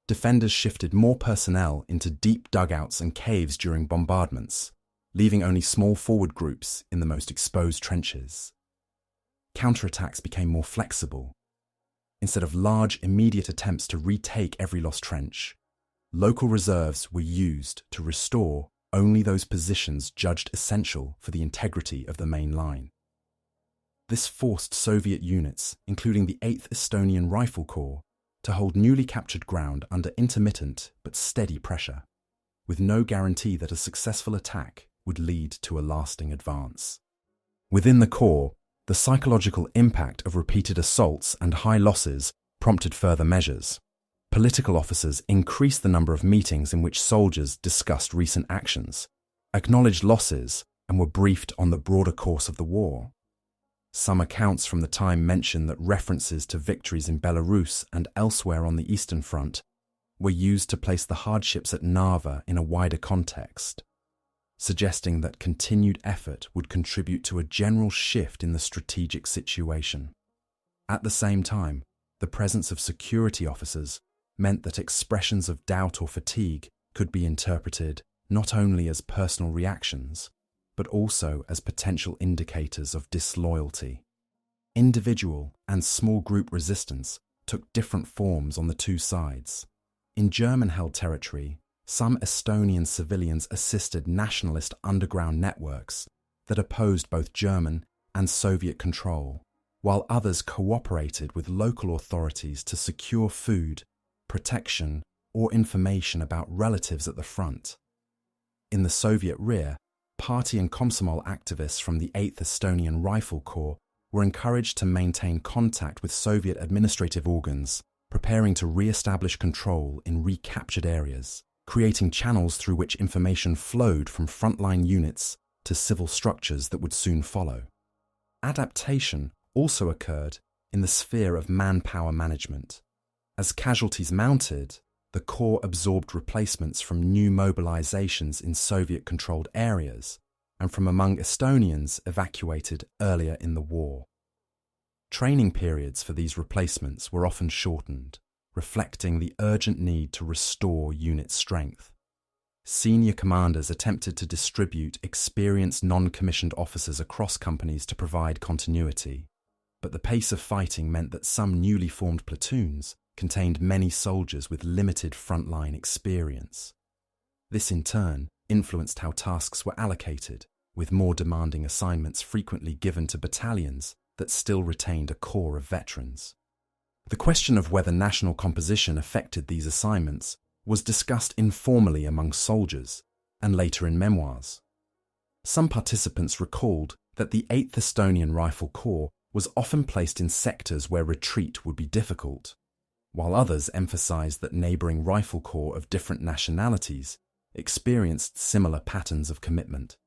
defenders shifted more personnel into deep dugouts and caves during bombardments, leaving only small forward groups in the most exposed trenches. Counterattacks became more flexible. Instead of large, immediate attempts to retake every lost trench, local reserves were used to restore only those positions judged essential for the integrity of the main line. This forced Soviet units, including the 8th Estonian Rifle Corps, to hold newly captured ground under intermittent but steady pressure, with no guarantee that a successful attack would lead to a lasting advance. Within the Corps, the psychological impact of repeated assaults and high losses prompted further measures. Political officers increased the number of meetings in which soldiers discussed recent actions, acknowledged losses, and were briefed on the broader course of the war. Some accounts from the time mention that references to victories in Belarus and elsewhere on the Eastern Front were used to place the hardships at Narva in a wider context, suggesting that continued effort would contribute to a general shift in the strategic situation. At the same time, the presence of security officers meant that expressions of doubt or fatigue could be interpreted not only as personal reactions, but also as potential indicators of disloyalty. Individual and small group resistance took different forms on the two sides. In German-held territory, some Estonian civilians assisted nationalist underground networks that opposed both German and Soviet control, while others cooperated with local authorities to secure food, protection, or information about relatives at the front. In the Soviet rear, party and Komsomol activists from the 8th Estonian Rifle Corps were encouraged to maintain contact with Soviet administrative organs, preparing to re-establish control in recaptured areas, creating channels through which information flowed from frontline units to civil structures that would soon follow. Adaptation also occurred in the sphere of manpower management. As casualties mounted, the Corps absorbed replacements from new mobilizations in Soviet-controlled areas and from among Estonians evacuated earlier in the war. Training periods for these replacements were often shortened, reflecting the urgent need to restore unit strength. Senior commanders attempted to distribute experienced non-commissioned officers across companies to provide continuity, but the pace of fighting meant that some newly formed platoons contained many soldiers with limited frontline experience. This in turn influenced how tasks were allocated, with more demanding assignments frequently given to battalions that still retained a core of veterans. The question of whether national composition affected these assignments was discussed informally among soldiers and later in memoirs. Some participants recalled that the 8th Estonian Rifle Corps was often placed in sectors where retreat would be difficult, while others emphasized that neighboring rifle corps of different nationalities experienced similar patterns of commitment.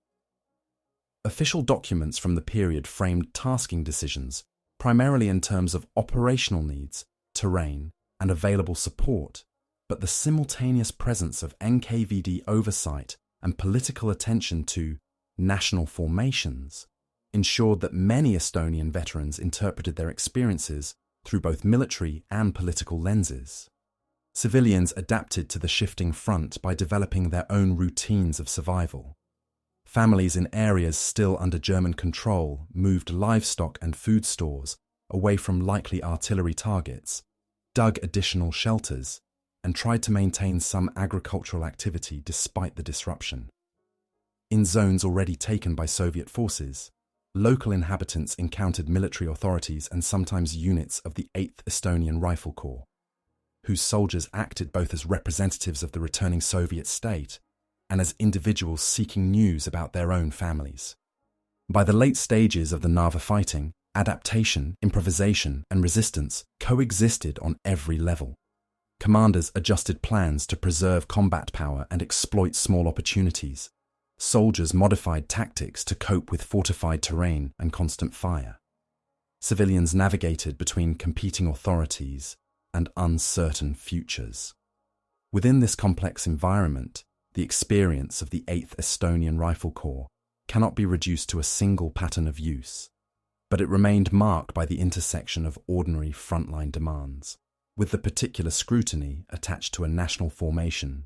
Official documents from the period framed tasking decisions primarily in terms of operational needs, terrain, and available support, but the simultaneous presence of NKVD oversight and political attention to national formations ensured that many Estonian veterans interpreted their experiences through both military and political lenses. Civilians adapted to the shifting front by developing their own routines of survival. Families in areas still under German control moved livestock and food stores away from likely artillery targets, dug additional shelters, and tried to maintain some agricultural activity despite the disruption. In zones already taken by Soviet forces, local inhabitants encountered military authorities and sometimes units of the 8th Estonian Rifle Corps, whose soldiers acted both as representatives of the returning Soviet state and as individuals seeking news about their own families. By the late stages of the Narva fighting, adaptation, improvisation, and resistance coexisted on every level. Commanders adjusted plans to preserve combat power and exploit small opportunities. Soldiers modified tactics to cope with fortified terrain and constant fire. Civilians navigated between competing authorities and uncertain futures. Within this complex environment, the experience of the 8th Estonian Rifle Corps cannot be reduced to a single pattern of use, but it remained marked by the intersection of ordinary frontline demands, with the particular scrutiny attached to a national formation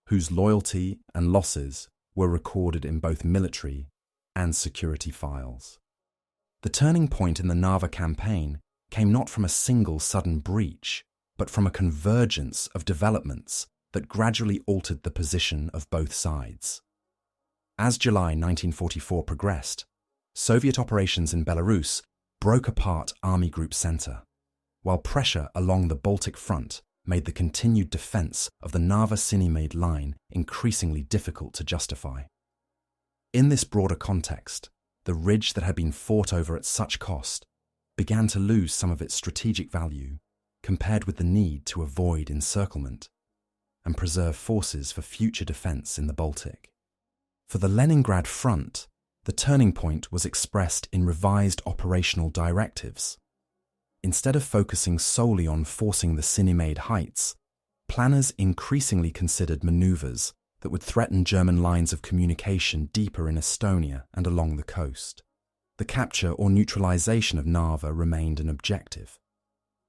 whose loyalty and losses were recorded in both military and security files. The turning point in the Narva campaign came not from a single sudden breach, but from a convergence of developments that gradually altered the position of both sides. As July 1944 progressed, Soviet operations in Belarus broke apart Army Group Center, while pressure along the Baltic front made the continued defense of the Narva-Sinimäed line increasingly difficult to justify. In this broader context, the ridge that had been fought over at such cost began to lose some of its strategic value compared with the need to avoid encirclement and preserve forces for future defense in the Baltic. For the Leningrad front, the turning point was expressed in revised operational directives. Instead of focusing solely on forcing the Sinimäed heights, planners increasingly considered maneuvers that would threaten German lines of communication deeper in Estonia and along the coast. The capture or neutralization of Narva remained an objective,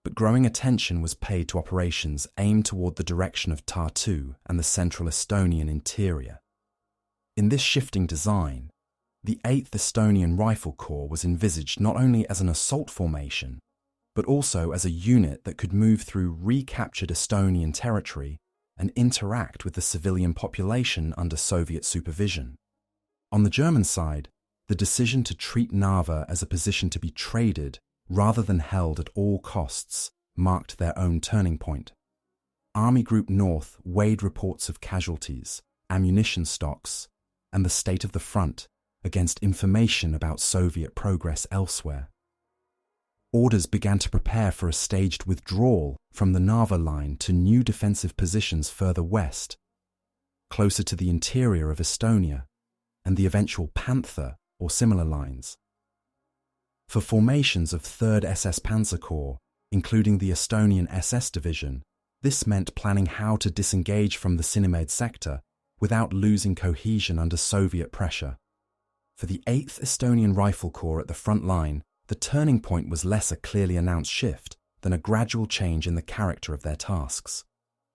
but growing attention was paid to operations aimed toward the direction of Tartu and the central Estonian interior. In this shifting design, the 8th Estonian Rifle Corps was envisaged not only as an assault formation, but also as a unit that could move through recaptured Estonian territory and interact with the civilian population under Soviet supervision. On the German side, the decision to treat Narva as a position to be traded rather than held at all costs marked their own turning point. Army Group North weighed reports of casualties, ammunition stocks, and the state of the front against information about Soviet progress elsewhere. Orders began to prepare for a staged withdrawal from the Narva line to new defensive positions further west, closer to the interior of Estonia, and the eventual Panther or similar lines. For formations of 3rd SS Panzer Corps, including the Estonian SS Division, this meant planning how to disengage from the Sinimäed sector without losing cohesion under Soviet pressure. For the 8th Estonian Rifle Corps at the front line, the turning point was less a clearly announced shift than a gradual change in the character of their tasks.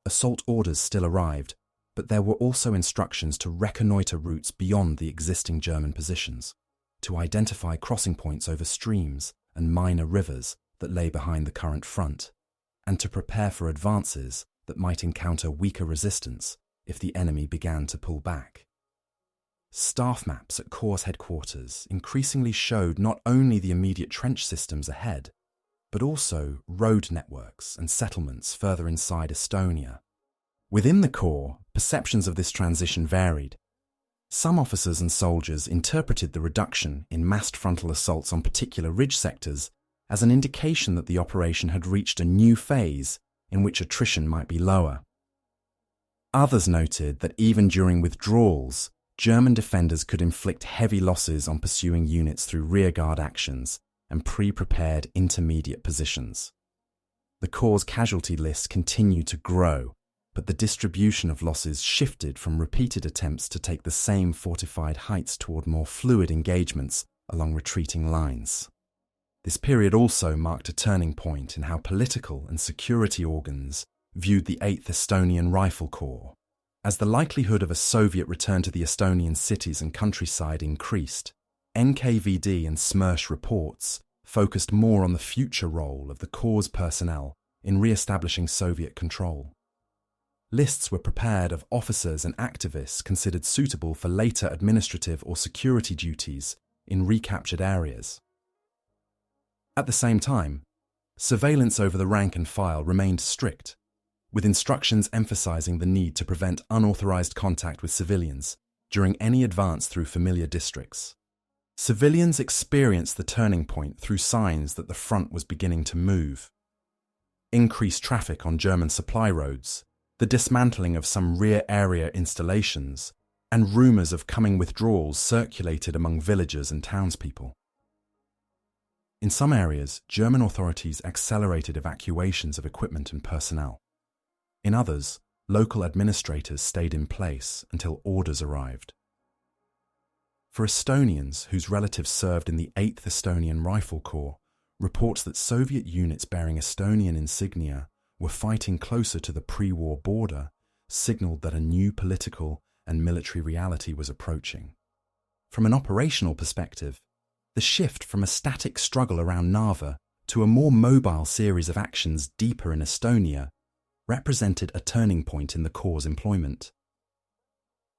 Assault orders still arrived, but there were also instructions to reconnoitre routes beyond the existing German positions, to identify crossing points over streams and minor rivers that lay behind the current front, and to prepare for advances that might encounter weaker resistance if the enemy began to pull back. Staff maps at Corps headquarters increasingly showed not only the immediate trench systems ahead, but also road networks and settlements further inside Estonia. Within the Corps, perceptions of this transition varied. Some officers and soldiers interpreted the reduction in massed frontal assaults on particular ridge sectors as an indication that the operation had reached a new phase in which attrition might be lower. Others noted that even during withdrawals, German defenders could inflict heavy losses on pursuing units through rearguard actions and pre-prepared intermediate positions. The Corps' casualty lists continued to grow, but the distribution of losses shifted from repeated attempts to take the same fortified heights toward more fluid engagements along retreating lines. This period also marked a turning point in how political and security organs viewed the 8th Estonian Rifle Corps. As the likelihood of a Soviet return to the Estonian cities and countryside increased, NKVD and SMERSH reports focused more on the future role of the Corps' personnel in re-establishing Soviet control. Lists were prepared of officers and activists considered suitable for later administrative or security duties in recaptured areas. At the same time, surveillance over the rank and file remained strict, with instructions emphasizing the need to prevent unauthorized contact with civilians during any advance through familiar districts. Civilians experienced the turning point through signs that the front was beginning to move. Increased traffic on German supply roads, the dismantling of some rear area installations, and rumors of coming withdrawals circulated among villagers and townspeople. In some areas, German authorities accelerated evacuations of equipment and personnel. In others, local administrators stayed in place until orders arrived. For Estonians whose relatives served in the 8th Estonian Rifle Corps, reports that Soviet units bearing Estonian insignia were fighting closer to the pre-war border signaled that a new political and military reality was approaching. From an operational perspective, the shift from a static struggle around Narva to a more mobile series of actions deeper in Estonia represented a turning point in the Corps' employment.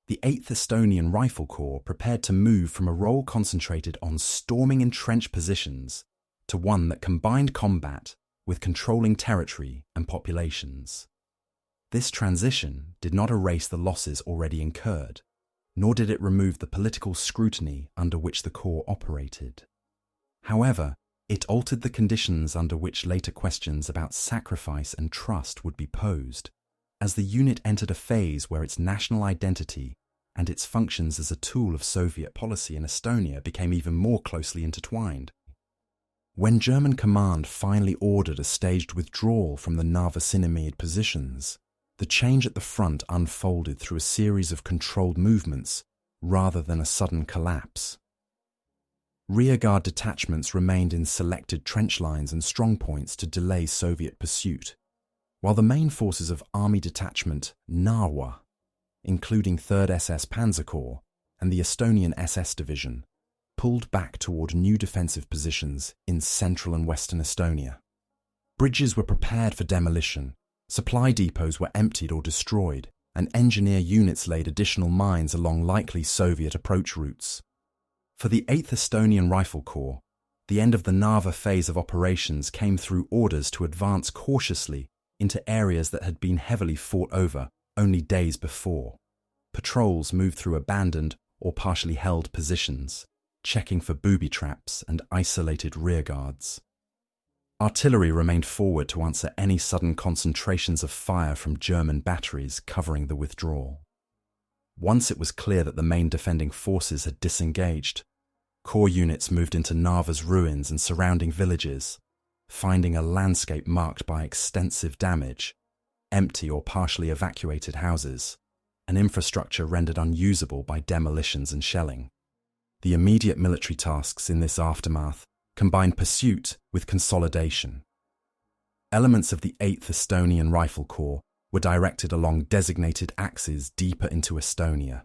The 8th Estonian Rifle Corps prepared to move from a role concentrated on storming entrenched positions to one that combined combat with controlling territory and populations. This transition did not erase the losses already incurred, nor did it remove the political scrutiny under which the Corps operated. However, it altered the conditions under which later questions about sacrifice and trust would be posed, as the unit entered a phase where its national identity and its functions as a tool of Soviet policy in Estonia became even more closely intertwined. When German command finally ordered a staged withdrawal from the Narva Betrayal positions, the change at the front unfolded through a series of controlled movements rather than a sudden collapse. Rearguard detachments remained in selected trench lines and strongpoints to delay Soviet pursuit, while the main forces of Army Detachment Narwa, including 3rd SS Panzer Corps and the Estonian SS Division, pulled back toward new defensive positions in central and western Estonia. Bridges were prepared for demolition, supply depots were emptied or destroyed, and engineer units laid additional mines along likely Soviet approach routes. For the 8th Estonian Rifle Corps, the end of the Narva phase of operations came through orders to advance cautiously into areas that had been heavily fought over only days before. Patrols moved through abandoned or partially held positions, checking for booby traps and isolated rearguards. Artillery remained forward to answer any sudden concentrations of fire from German batteries covering the withdrawal. Once it was clear that the main defending forces had disengaged, Corps units moved into Narva's ruins and surrounding villages, finding a landscape marked by extensive damage, empty or partially evacuated houses, and infrastructure rendered unusable by demolitions and shelling. The immediate military tasks in this aftermath combined pursuit with consolidation. Elements of the 8th Estonian Rifle Corps were directed along designated axes deeper into Estonia,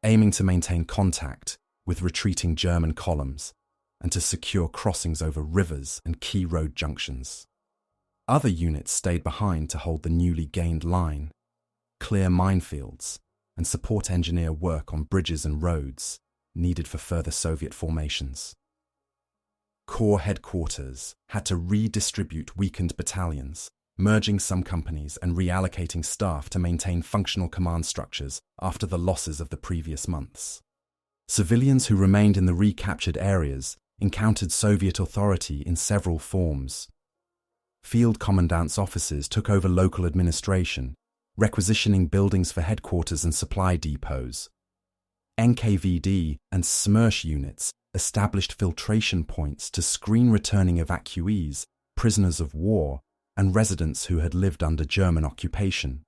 aiming to maintain contact with retreating German columns and to secure crossings over rivers and key road junctions. Other units stayed behind to hold the newly gained line, clear minefields, and support engineer work on bridges and roads needed for further Soviet formations. Corps headquarters had to redistribute weakened battalions, merging some companies and reallocating staff to maintain functional command structures after the losses of the previous months. Civilians who remained in the recaptured areas encountered Soviet authority in several forms. Field commandants' offices took over local administration, requisitioning buildings for headquarters and supply depots. NKVD and SMERSH units established filtration points to screen returning evacuees, prisoners of war, and residents who had lived under German occupation.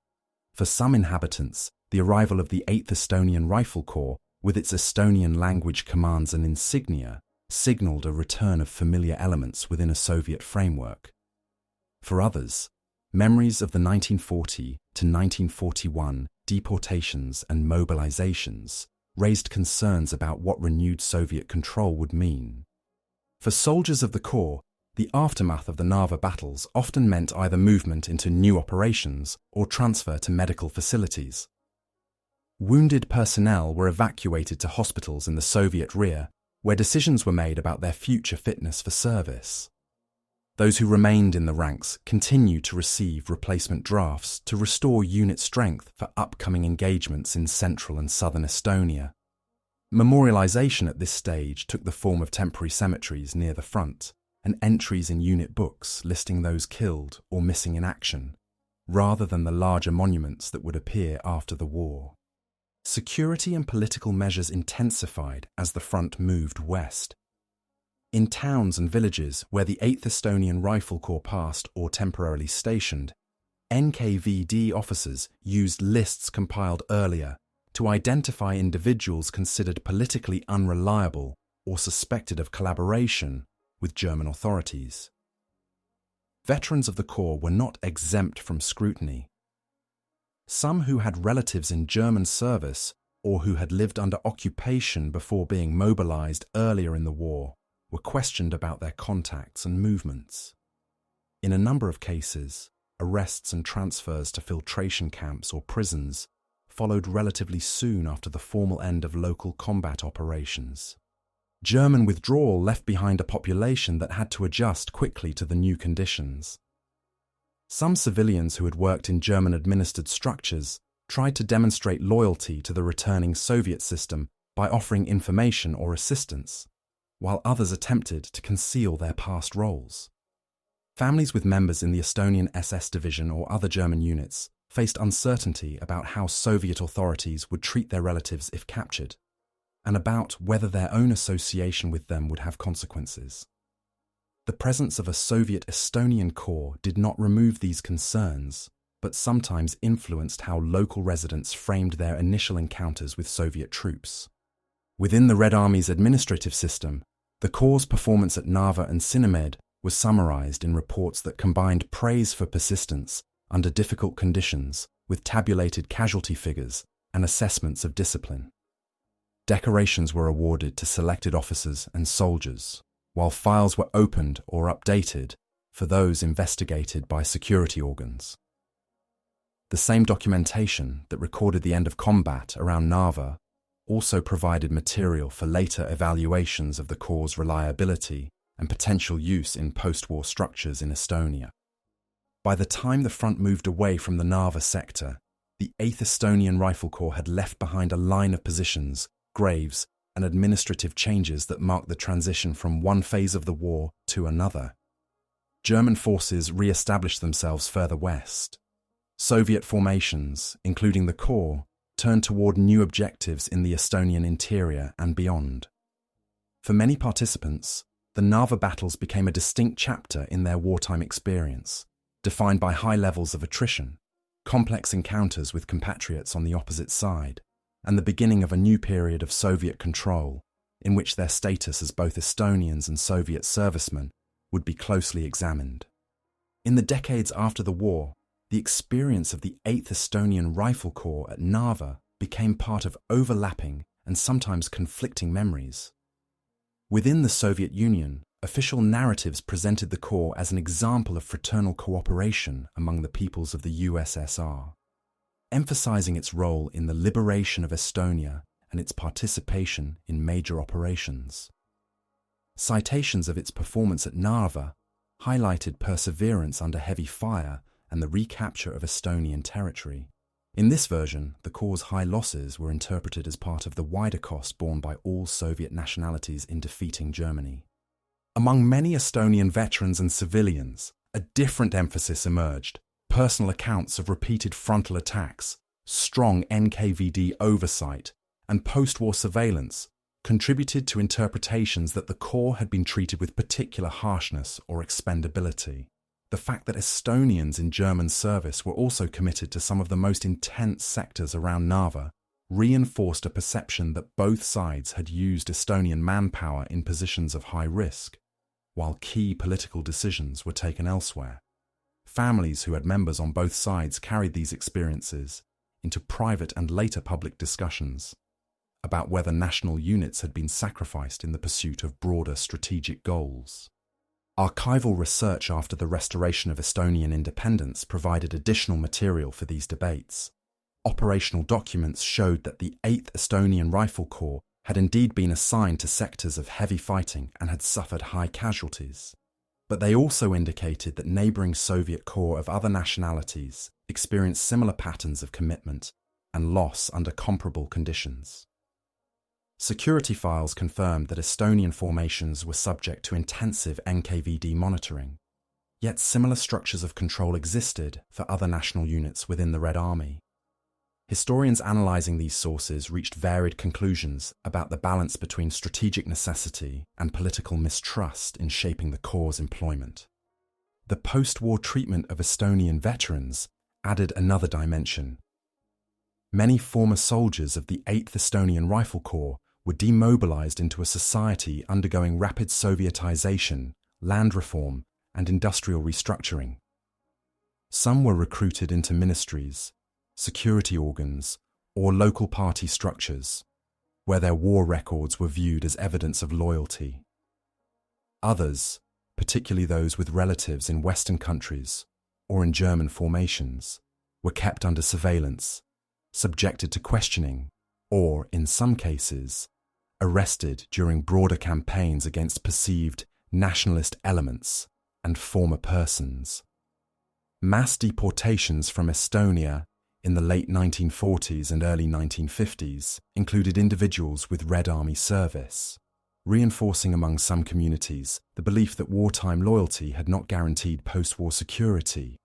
For some inhabitants, the arrival of the 8th Estonian Rifle Corps, with its Estonian language commands and insignia, signalled a return of familiar elements within a Soviet framework. For others, memories of the 1940 to 1941 deportations and mobilizations raised concerns about what renewed Soviet control would mean. For soldiers of the Corps, the aftermath of the Narva battles often meant either movement into new operations or transfer to medical facilities. Wounded personnel were evacuated to hospitals in the Soviet rear, where decisions were made about their future fitness for service. Those who remained in the ranks continued to receive replacement drafts to restore unit strength for upcoming engagements in central and southern Estonia. Memorialization at this stage took the form of temporary cemeteries near the front and entries in unit books listing those killed or missing in action, rather than the larger monuments that would appear after the war. Security and political measures intensified as the front moved west. In towns and villages where the 8th Estonian Rifle Corps passed or temporarily stationed, NKVD officers used lists compiled earlier to identify individuals considered politically unreliable or suspected of collaboration with German authorities. Veterans of the Corps were not exempt from scrutiny. Some who had relatives in German service or who had lived under occupation before being mobilized earlier in the war were questioned about their contacts and movements. In a number of cases, arrests and transfers to filtration camps or prisons followed relatively soon after the formal end of local combat operations. German withdrawal left behind a population that had to adjust quickly to the new conditions. Some civilians who had worked in German-administered structures tried to demonstrate loyalty to the returning Soviet system by offering information or assistance, while others attempted to conceal their past roles. Families with members in the Estonian SS division or other German units faced uncertainty about how Soviet authorities would treat their relatives if captured, and about whether their own association with them would have consequences. The presence of a Soviet Estonian Corps did not remove these concerns, but sometimes influenced how local residents framed their initial encounters with Soviet troops. Within the Red Army's administrative system, the Corps' performance at Narva and Sinimäed was summarized in reports that combined praise for persistence under difficult conditions with tabulated casualty figures and assessments of discipline. Decorations were awarded to selected officers and soldiers, while files were opened or updated for those investigated by security organs. The same documentation that recorded the end of combat around Narva also provided material for later evaluations of the Corps' reliability and potential use in post-war structures in Estonia. By the time the front moved away from the Narva sector, the 8th Estonian Rifle Corps had left behind a line of positions, graves, and administrative changes that marked the transition from one phase of the war to another. German forces re-established themselves further west. Soviet formations, including the Corps, turned toward new objectives in the Estonian interior and beyond. For many participants, the Narva battles became a distinct chapter in their wartime experience, defined by high levels of attrition, complex encounters with compatriots on the opposite side, and the beginning of a new period of Soviet control, in which their status as both Estonians and Soviet servicemen would be closely examined. In the decades after the war, the experience of the 8th Estonian Rifle Corps at Narva became part of overlapping and sometimes conflicting memories. Within the Soviet Union, official narratives presented the Corps as an example of fraternal cooperation among the peoples of the USSR. emphasizing its role in the liberation of Estonia and its participation in major operations. Citations of its performance at Narva highlighted perseverance under heavy fire and the recapture of Estonian territory. In this version, the Corps' high losses were interpreted as part of the wider cost borne by all Soviet nationalities in defeating Germany. Among many Estonian veterans and civilians, a different emphasis emerged: personal accounts of repeated frontal attacks, strong NKVD oversight, and post-war surveillance contributed to interpretations that the Corps had been treated with particular harshness or expendability. The fact that Estonians in German service were also committed to some of the most intense sectors around Narva reinforced a perception that both sides had used Estonian manpower in positions of high risk, while key political decisions were taken elsewhere. Families who had members on both sides carried these experiences into private and later public discussions about whether national units had been sacrificed in the pursuit of broader strategic goals. Archival research after the restoration of Estonian independence provided additional material for these debates. Operational documents showed that the 8th Estonian Rifle Corps had indeed been assigned to sectors of heavy fighting and had suffered high casualties. But they also indicated that neighbouring Soviet corps of other nationalities experienced similar patterns of commitment and loss under comparable conditions. Security files confirmed that Estonian formations were subject to intensive NKVD monitoring, yet similar structures of control existed for other national units within the Red Army. Historians analysing these sources reached varied conclusions about the balance between strategic necessity and political mistrust in shaping the Corps' employment. The post-war treatment of Estonian veterans added another dimension. Many former soldiers of the 8th Estonian Rifle Corps were demobilized into a society undergoing rapid Sovietization, land reform, and industrial restructuring. Some were recruited into ministries, security organs, or local party structures, where their war records were viewed as evidence of loyalty. Others, particularly those with relatives in Western countries or in German formations, were kept under surveillance, subjected to questioning, or, in some cases, arrested during broader campaigns against perceived nationalist elements and former persons. Mass deportations from Estonia in the late 1940s and early 1950s included individuals with Red Army service, reinforcing among some communities the belief that wartime loyalty had not guaranteed post-war security.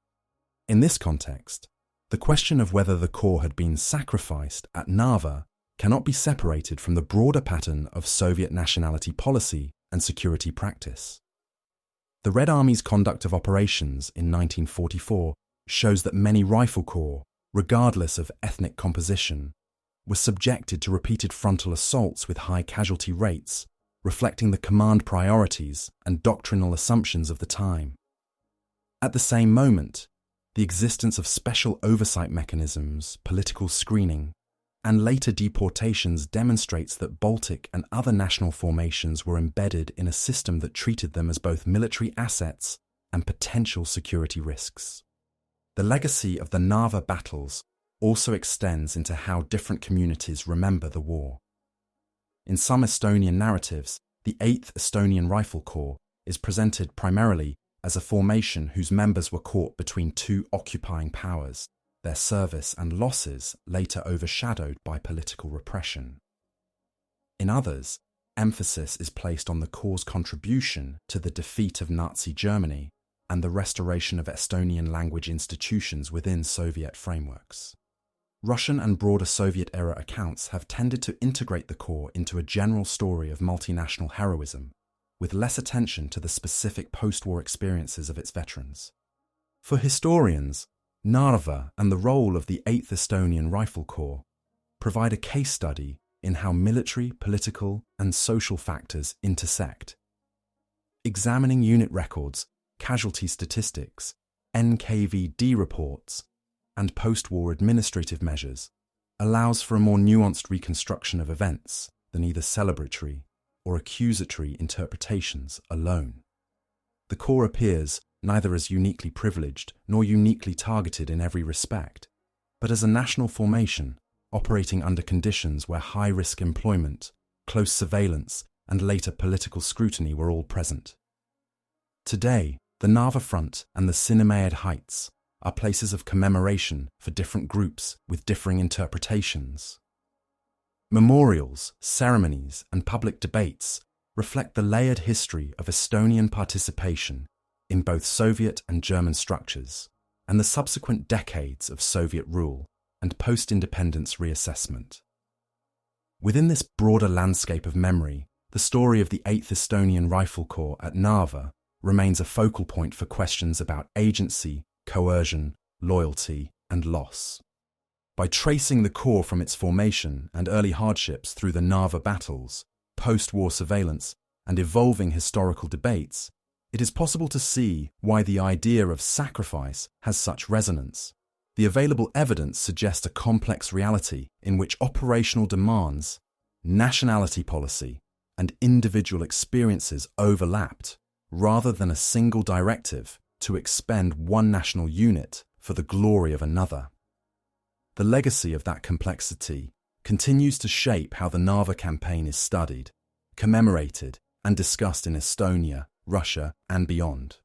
In this context, the question of whether the Corps had been sacrificed at Narva cannot be separated from the broader pattern of Soviet nationality policy and security practice. The Red Army's conduct of operations in 1944 shows that many rifle corps, regardless of ethnic composition, were subjected to repeated frontal assaults with high casualty rates, reflecting the command priorities and doctrinal assumptions of the time. At the same moment, the existence of special oversight mechanisms, political screening, and later deportations demonstrates that Baltic and other national formations were embedded in a system that treated them as both military assets and potential security risks. The legacy of the Narva battles also extends into how different communities remember the war. In some Estonian narratives, the 8th Estonian Rifle Corps is presented primarily as a formation whose members were caught between two occupying powers, their service and losses later overshadowed by political repression. In others, emphasis is placed on the Corps' contribution to the defeat of Nazi Germany and the restoration of Estonian language institutions within Soviet frameworks. Russian and broader Soviet-era accounts have tended to integrate the Corps into a general story of multinational heroism, with less attention to the specific post-war experiences of its veterans. For historians, Narva and the role of the 8th Estonian Rifle Corps provide a case study in how military, political, and social factors intersect. Examining unit records, casualty statistics, NKVD reports, and post-war administrative measures allows for a more nuanced reconstruction of events than either celebratory or accusatory interpretations alone. The Corps appears neither as uniquely privileged nor uniquely targeted in every respect, but as a national formation operating under conditions where high-risk employment, close surveillance, and later political scrutiny were all present. Today, the Narva Front and the Sinimäed Heights are places of commemoration for different groups with differing interpretations. Memorials, ceremonies, and public debates reflect the layered history of Estonian participation in both Soviet and German structures, and the subsequent decades of Soviet rule and post-independence reassessment. Within this broader landscape of memory, the story of the 8th Estonian Rifle Corps at Narva remains a focal point for questions about agency, coercion, loyalty, and loss. By tracing the Corps from its formation and early hardships through the Narva battles, post-war surveillance, and evolving historical debates, it is possible to see why the idea of sacrifice has such resonance. The available evidence suggests a complex reality in which operational demands, nationality policy, and individual experiences overlapped, rather than a single directive to expend one national unit for the glory of another. The legacy of that complexity continues to shape how the Narva campaign is studied, commemorated, and discussed in Estonia, Russia, and beyond.